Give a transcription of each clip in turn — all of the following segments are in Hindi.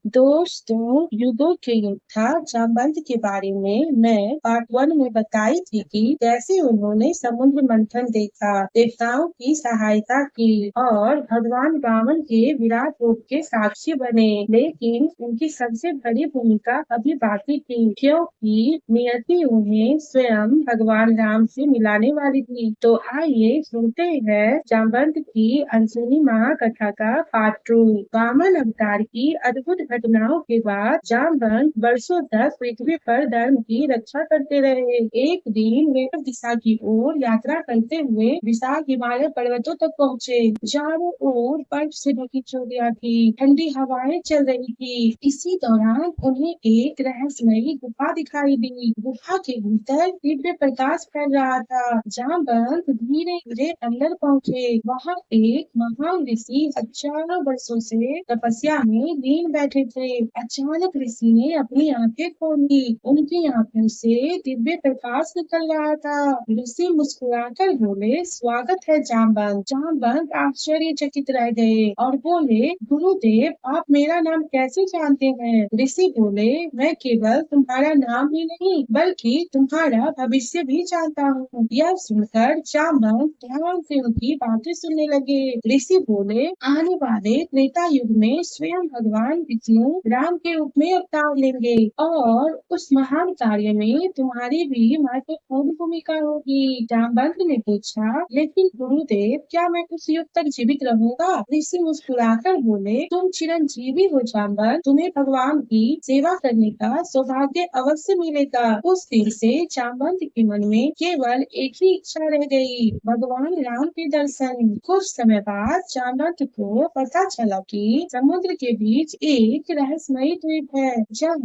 दोस्तों, युगों के युग था जामवंत के बारे में मैं पार्ट 1 में बताई थी कि कैसे उन्होंने समुद्र मंथन देखा, देवताओं की सहायता की और भगवान रावण के विराट रूप के साक्षी बने। लेकिन उनकी सबसे बड़ी भूमिका अभी बाकी थी, क्योंकि नियति उन्हें स्वयं भगवान राम से मिलाने वाली थी। तो आइए सुनते हैं जामवंत की अनसुनी महाकथा का पार्ट 2। वामन अवतार की अद्भुत घटनाओं के बाद जामवंत वर्षों तक पृथ्वी पर धर्म की रक्षा करते रहे। एक दिन वे दिशा की ओर यात्रा करते हुए विशाल हिमालय पर्वतों तक पहुँचे। चारों ओर बर्फ से ढकी चोटियां थी, ठंडी हवाएं चल रही थी। इसी दौरान उन्हें एक रहस्यमयी गुफा दिखाई दी। गुफा के भीतर दिव्य प्रकाश फैल रहा था। जामवंत धीरे धीरे अंदर पहुँचे। वहाँ एक महान ऋषि हजारों वर्षों से तपस्या में लीन बैठे थे। अचानक ऋषि ने अपनी आंखें खोली। उनकी आंखों से दिव्य प्रकाश निकल रहा था। ऋषि मुस्कुराकर बोले, स्वागत है जामवंत। जामवंत आश्चर्यचकित रह गए और बोले, गुरुदेव, आप मेरा नाम कैसे जानते हैं? ऋषि बोले, मैं केवल तुम्हारा नाम ही नहीं बल्कि तुम्हारा भविष्य भी जानता हूँ। यह सुनकर जामवंत ध्यान से उनकी बातें सुनने लगे। ऋषि बोले, आने वाले त्रेता युग में स्वयं भगवान विष्णु राम के रूप में अवतार लेंगे और उस महान कार्य में तुम्हारी भी महत्वपूर्ण भूमिका होगी। जामवंत ने पूछा, लेकिन गुरुदेव, क्या मैं उस युग तक जीवित रहूंगा? ऋषि मुस्कुराकर बोले, तुम चिरंजीवी हो जामवंत, तुम्हें भगवान की सेवा करने का सौभाग्य अवश्य मिलेगा। उस दिन से जामवंत के मन में केवल एक ही इच्छा रह गई, भगवान राम के दर्शन। कुछ समय बाद जामवंत को पता चला कि समुद्र के बीच एक रहस्यमयी द्वीप है, जहाँ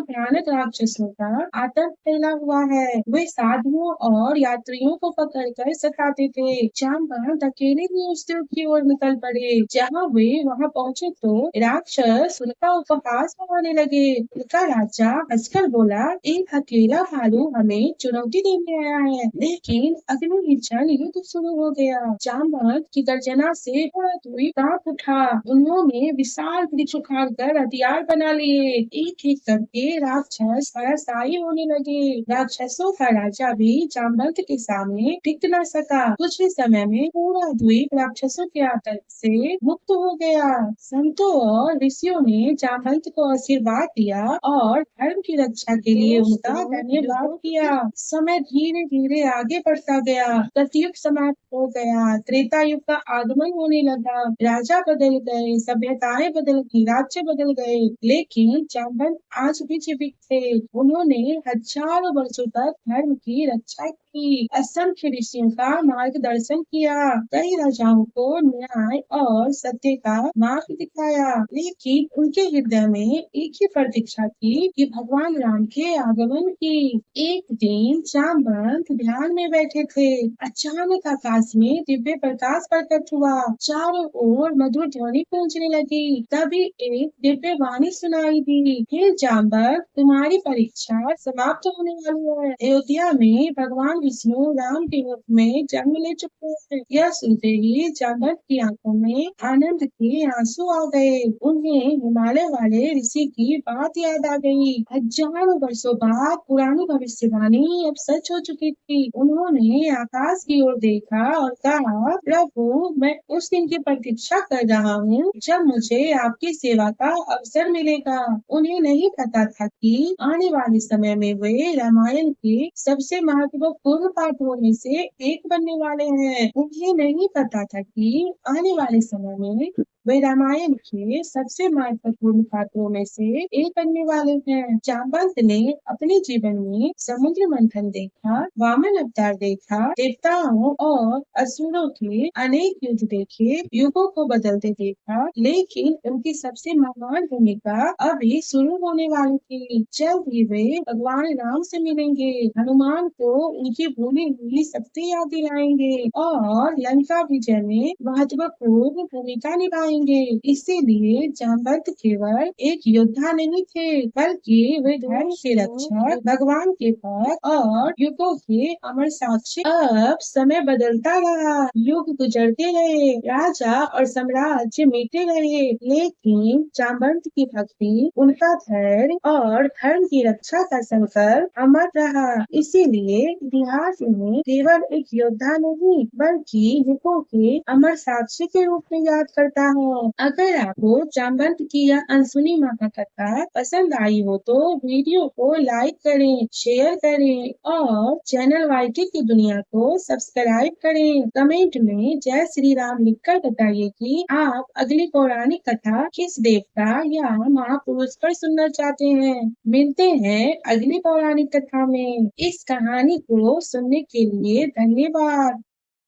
भयानक राक्षसों का आतंक फैला हुआ है। वे साधुओं और यात्रियों को पकड़कर सताते थे। जामवंत अकेले ही उस द्वीप की ओर निकल पड़े। जहाँ वे वहाँ पहुँचे तो राक्षस उनका उपहास बनाने लगे। उनका राजा हंसकर बोला, एक अकेला भालू हमें चुनौती देने आया है। लेकिन अगले ही क्षण युद्ध शुरू हो गया। जामवंत की गर्जना से पूरा द्वीप कांप उठा। उन्होंने विशाल वृक्ष उखाड़कर हथियार बना लिए। एक एक करके राक्षस धराशायी होने लगे। राक्षसों का राजा भी जामवंत के सामने टिक न सका। कुछ ही समय में पूरा द्वीप राक्षसों के आतंक से मुक्त हो गया। संतों और ऋषियों ने जामवंत को आशीर्वाद दिया और धर्म की रक्षा के लिए उनका धन्यवाद किया। समय धीरे धीरे आगे बढ़ता गया। सतयुग समाप्त हो गया। त्रेता युग का आगमन होने लगा। राजा बदल गए, सभ्यताएं बदल गई, राज्य बदल गए, लेकिन जामवंत आज भी जीवित थे। उन्होंने हजारों वर्षों तक धर्म की रक्षा की, असंख्य ऋषियों का मार्गदर्शन किया, कई राजाओं को न्याय और सत्य का मार्ग दिखाया। लेकिन उनके हृदय में एक ही प्रतीक्षा थी कि भगवान राम के आगमन की। एक दिन जामवंत ध्यान में बैठे थे। अचानक आकाश में दिव्य प्रकाश प्रकट हुआ। चारों ओर मधुर ध्वनि गूंजने लगी। तभी एक दिव्य वाणी सुनाई दी, हे जामवंत, तुम्हारी परीक्षा समाप्त होने वाली है। अयोध्या में भगवान विष्णु राम के रूप में जन्म ले चुके हैं। यह सुनते ही जामवंत की आंखों में आनंद के आंसू आ गए। उन्हें हिमालय वाले ऋषि की बात याद आ गई। हजारों वर्षों बाद पुरानी भविष्यवाणी अब सच हो चुकी थी। उन्होंने आकाश की ओर देखा और कहा, प्रभु, मैं उस दिन की प्रतीक्षा कर रहा हूँ जब मुझे आपकी सेवा का अवसर मिलेगा। उन्हें नहीं पता था कि आने वाले समय में वे रामायण के सबसे महत्वपूर्ण पाठों में से एक बनने वाले हैं। उन्हें नहीं पता था कि आने वाले समय में वे रामायण के सबसे महत्वपूर्ण पात्रों में से एक बनने वाले हैं। जामवंत ने अपने जीवन में समुद्र मंथन देखा, वामन अवतार देखा, देवताओं और असुरों के अनेक युद्ध देखे, युगों को बदलते देखा, लेकिन उनकी सबसे महान भूमिका अभी शुरू होने वाली थी। जल्द ही वे भगवान राम से मिलेंगे, हनुमान को उनकी भूली हुई शक्ति याद दिलाएंगे और लंका विजय में महत्वपूर्ण भूमिका निभाएंगे। जाएंगे। इसीलिए जामवंत केवल एक योद्धा नहीं थे, बल्कि वे धर्म के रक्षक, भगवान के भक्त और युगों के अमर साक्षी। अब समय बदलता रहा, युग गुजरते रहे, राजा और साम्राज्य मिटते रहे, लेकिन जामवंत की भक्ति, उनका धैर्य और धर्म की रक्षा का संकल्प अमर रहा। इसीलिए इतिहास उन्हें केवल एक योद्धा नहीं, बल्कि युगों के अमर साक्षी के रूप में याद करता है। अगर आपको जामवंत की यह अनसुनी महाकथा पसंद आई हो तो वीडियो को लाइक करें, शेयर करें और चैनल वाईटी की दुनिया को सब्सक्राइब करें। कमेंट में जय श्री राम लिखकर बताइए कि आप अगली पौराणिक कथा किस देवता या महापुरुष पर सुनना चाहते हैं। मिलते हैं अगली पौराणिक कथा में। इस कहानी को सुनने के लिए धन्यवाद।